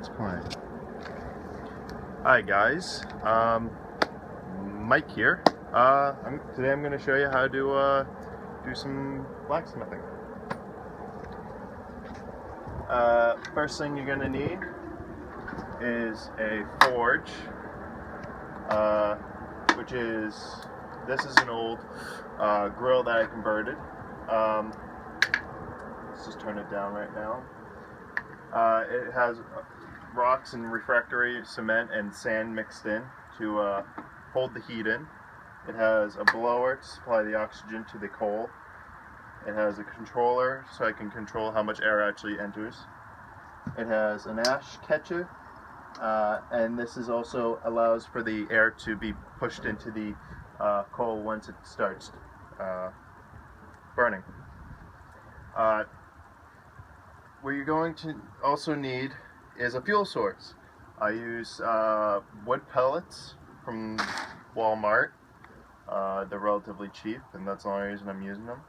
It's playing. Hi guys, Mike here. Today I'm going to show you how to do some blacksmithing. First thing you're going to need is a forge, this is an old grill that I converted. Let's just turn it down right now. It has rocks and refractory cement and sand mixed in to hold the heat in. It has a blower to supply the oxygen to the coal. It has a controller so I can control how much air actually enters. It has an ash catcher, and this is also allows for the air to be pushed into the coal once it starts burning. What you're going to also need is a fuel source. I use wood pellets from Walmart. They're relatively cheap, and that's the only reason I'm using them.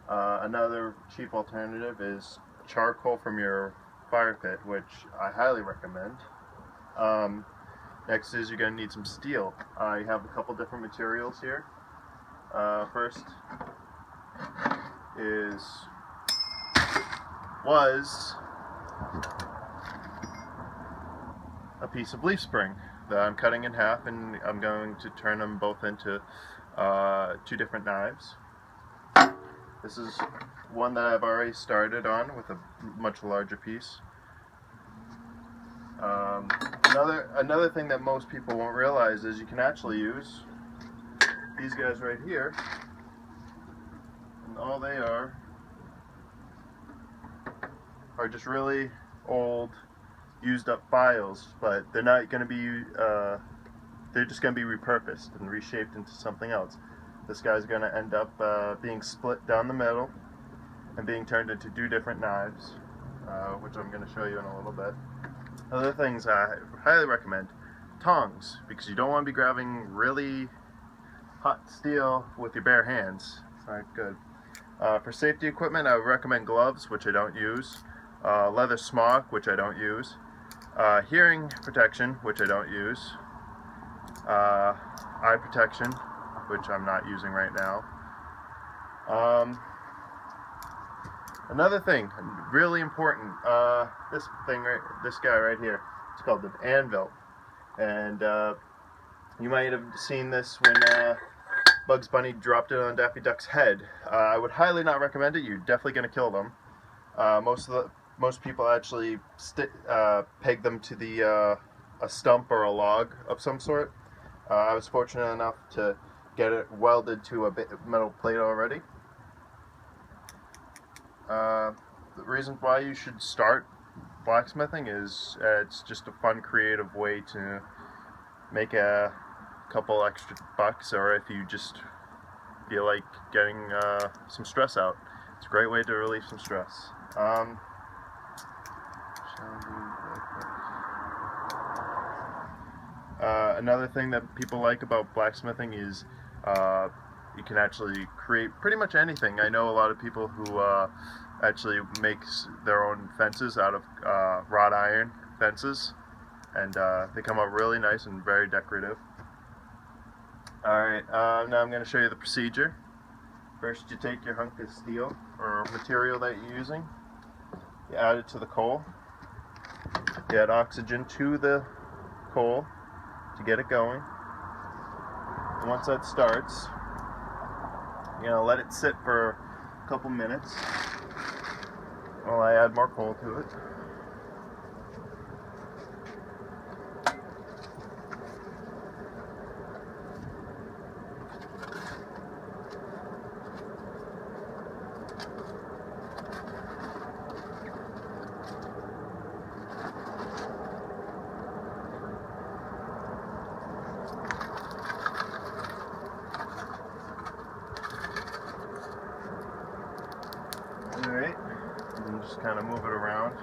Another cheap alternative is charcoal from your fire pit, which I highly recommend. Next is you're going to need some steel. I have a couple different materials here. First was a piece of leaf spring that I'm cutting in half, and I'm going to turn them both into two different knives. This is one that I've already started on with a much larger piece. Another thing that most people won't realize is you can actually use these guys right here, and all they are just really old, used up files, but they're not going to be, they're just going to be repurposed and reshaped into something else. This guy's going to end up being split down the middle and being turned into two different knives, which I'm going to show you in a little bit. Other things I highly recommend: tongs, because you don't want to be grabbing really hot steel with your bare hands. It's not good. For safety equipment, I would recommend gloves, which I don't use. Leather smock, which I don't use. Hearing protection, which I don't use. Eye protection, which I'm not using right now. Another thing, really important, this guy right here, it's called an anvil. And you might have seen this when Bugs Bunny dropped it on Daffy Duck's head. I would highly not recommend it. You're definitely going to kill them. Most people actually peg them to a stump or a log of some sort. I was fortunate enough to get it welded to a metal plate already. The reason why you should start blacksmithing is it's just a fun, creative way to make a couple extra bucks, or if you just feel like getting some stress out. It's a great way to relieve some stress. Another thing that people like about blacksmithing is you can actually create pretty much anything. I know a lot of people who actually make their own fences out of wrought iron fences, and they come out really nice and very decorative. Alright, now I'm going to show you the procedure. First, you take your hunk of steel or material that you're using, you add it to the coal, you add oxygen to the coal to get it going, and once that starts, you're going to let it sit for a couple minutes while I add more coal to it. Alright, and just kind of move it around.